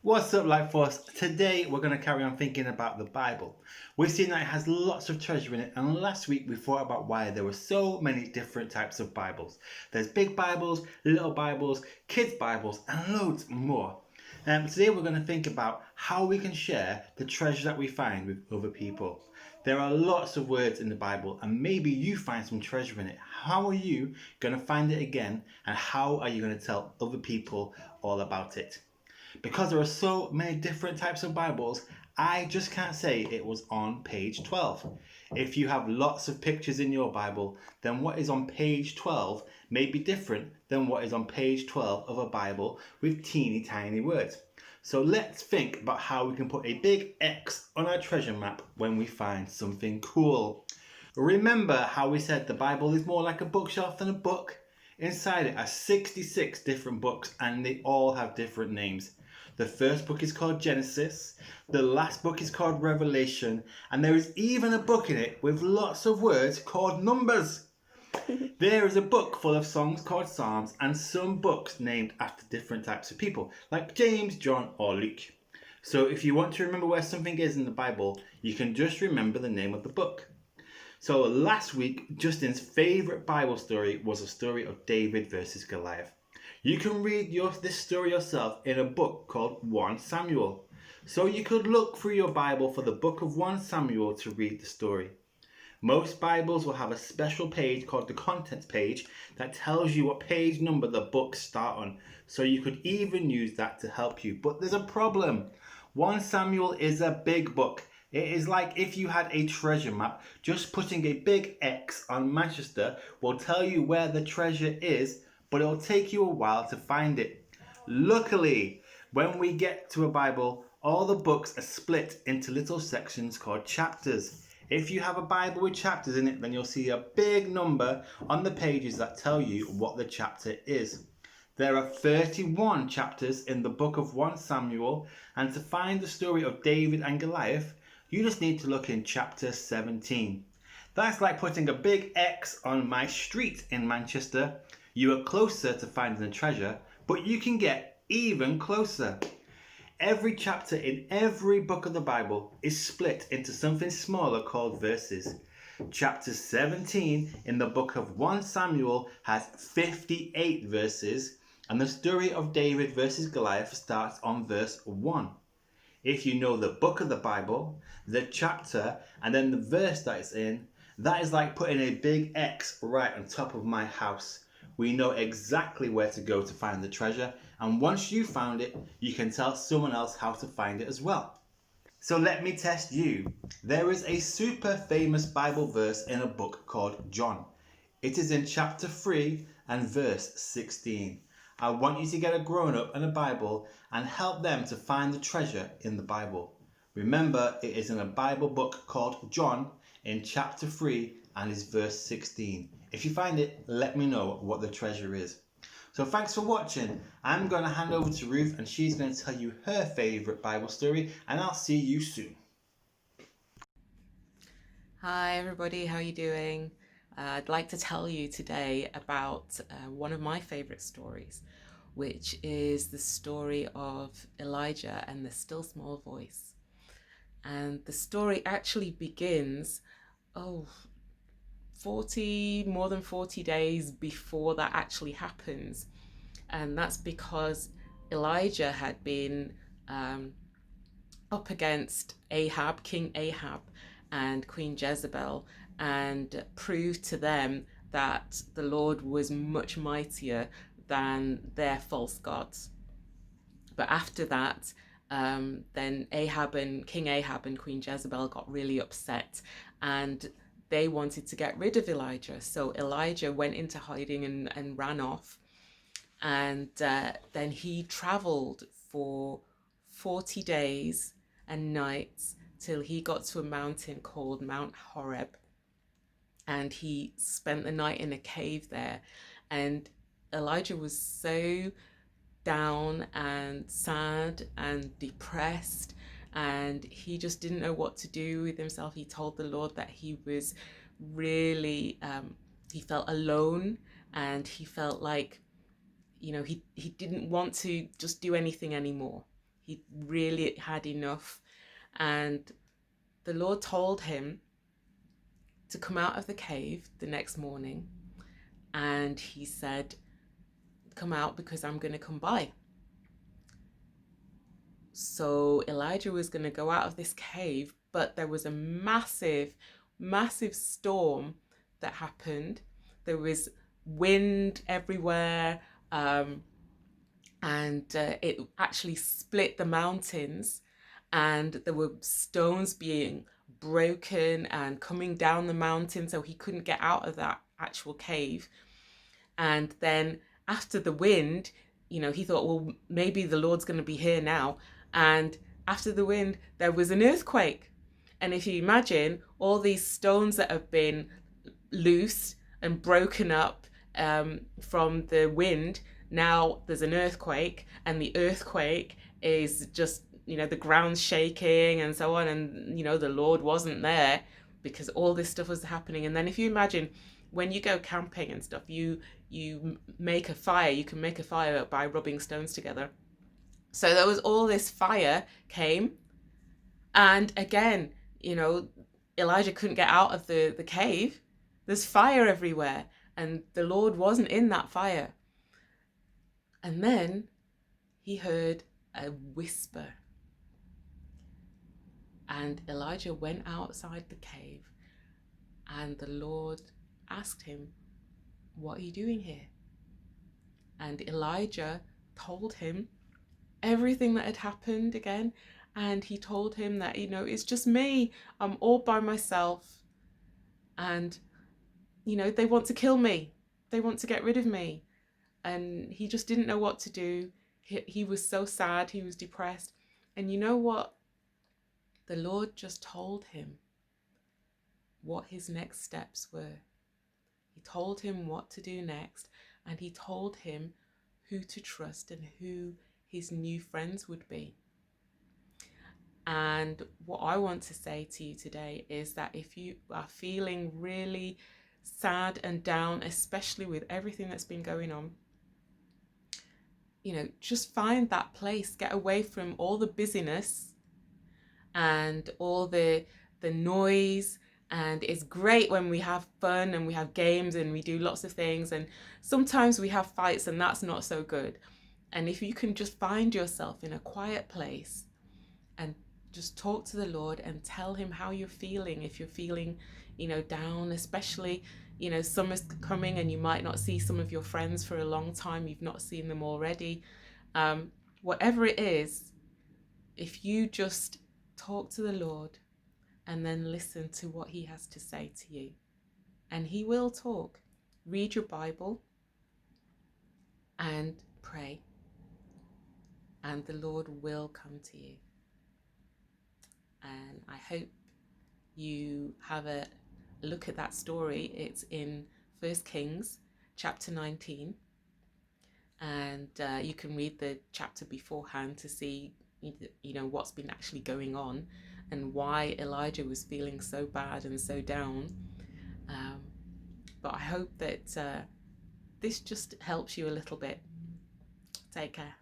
What's up, LightForce? Today we're going to carry on thinking about the Bible. We've seen that it has lots of treasure in it, and last week we thought about why there were so many different types of Bibles. There's big Bibles, little Bibles, kids' Bibles, and loads more. Today we're going to think about how we can share the treasure that we find with other people. There are lots of words in the Bible, and maybe you find some treasure in it. How are you going to find it again, and how are you going to tell other people all about it? Because there are so many different types of Bibles, I just can't say it was on page 12. If you have lots of pictures in your Bible, then what is on page 12 may be different than what is on page 12 of a Bible with teeny tiny words. So let's think about how we can put a big X on our treasure map when we find something cool. Remember how we said the Bible is more like a bookshelf than a book? Inside it are 66 different books, and they all have different names. The first book is called Genesis, the last book is called Revelation, and there is even a book in it with lots of words called Numbers. There is a book full of songs called Psalms, and some books named after different types of people, like James, John, or Luke. So if you want to remember where something is in the Bible, you can just remember the name of the book. So last week, Justin's favourite Bible story was a story of David versus Goliath. You can read this story yourself in a book called 1 Samuel. So you could look through your Bible for the book of 1 Samuel to read the story. Most Bibles will have a special page called the contents page that tells you what page number the books start on. So you could even use that to help you. But there's a problem. 1 Samuel is a big book. It is like if you had a treasure map, just putting a big X on Manchester will tell you where the treasure is, but it'll take you a while to find it. Luckily, when we get to a Bible, all the books are split into little sections called chapters. If you have a Bible with chapters in it, then you'll see a big number on the pages that tell you what the chapter is. There are 31 chapters in the book of 1 Samuel, and to find the story of David and Goliath, you just need to look in chapter 17. That's like putting a big X on my street in Manchester. You are closer to finding the treasure, but you can get even closer. Every chapter in every book of the Bible is split into something smaller called verses. Chapter 17 in the book of 1 Samuel has 58 verses, and the story of David versus Goliath starts on verse 1. If you know the book of the Bible, the chapter, and then the verse that it's in, that is like putting a big X right on top of my house. We know exactly where to go to find the treasure, and once you found it, you can tell someone else how to find it as well. So let me test you. There is a super famous Bible verse in a book called John. It is in chapter 3 and verse 16. I want you to get a grown-up and a Bible and help them to find the treasure in the Bible. Remember, it is in a Bible book called John in chapter 3 and is verse 16. If you find it, let me know what the treasure is. So thanks for watching. I'm going to hand over to Ruth, and she's going to tell you her favourite Bible story, and I'll see you soon. Hi everybody, how are you doing? I'd like to tell you today about one of my favourite stories, which is the story of Elijah and the still small voice. And the story actually begins, more than 40 days before that actually happens. And that's because Elijah had been up against Ahab, King Ahab, and Queen Jezebel, and proved to them that the Lord was much mightier than their false gods. But after that, then King Ahab and Queen Jezebel got really upset, and they wanted to get rid of Elijah. So Elijah went into hiding and ran off. And then he traveled for 40 days and nights till he got to a mountain called Mount Horeb. And he spent the night in a cave there. And Elijah was so down and sad and depressed, and he just didn't know what to do with himself. He told the Lord that he was really, he felt alone, and he felt like, he didn't want to just do anything anymore. He really had enough. And the Lord told him to come out of the cave the next morning. And he said, come out because I'm going to come by. So Elijah was going to go out of this cave, but there was a massive, massive storm that happened. There was wind everywhere, and it actually split the mountains, and there were stones being broken and coming down the mountain, so he couldn't get out of that actual cave. And then after the wind, he thought, well, maybe the Lord's going to be here now. And after the wind, there was an earthquake. And if you imagine all these stones that have been loose and broken up from the wind, now there's an earthquake, and the earthquake is just, the ground's shaking and so on. And, the Lord wasn't there because all this stuff was happening. And then if you imagine when you go camping and stuff, you make a fire. You can make a fire by rubbing stones together. So there was all this fire came, and again, Elijah couldn't get out of the cave. There's fire everywhere, and the Lord wasn't in that fire. And then he heard a whisper, and Elijah went outside the cave, and the Lord asked him, what are you doing here? And Elijah told him everything that had happened again. And he told him that, it's just me. I'm all by myself. And, they want to kill me. They want to get rid of me. And he just didn't know what to do. He was so sad. He was depressed. And you know what? The Lord just told him what his next steps were. He told him what to do next, and he told him who to trust and who his new friends would be. And what I want to say to you today is that if you are feeling really sad and down, especially with everything that's been going on, just find that place, get away from all the busyness and all the noise. And it's great when we have fun and we have games and we do lots of things, and sometimes we have fights, and that's not so good. And if you can just find yourself in a quiet place and just talk to the Lord and tell him how you're feeling, if you're feeling, down, especially, summer's coming and you might not see some of your friends for a long time, you've not seen them already. Whatever it is, if you just talk to the Lord and then listen to what he has to say to you. And he will talk. Read your Bible and pray. And the Lord will come to you. And I hope you have a look at that story. It's in 1 Kings chapter 19. And you can read the chapter beforehand to see, what's been actually going on and why Elijah was feeling so bad and so down. But I hope that this just helps you a little bit. Take care.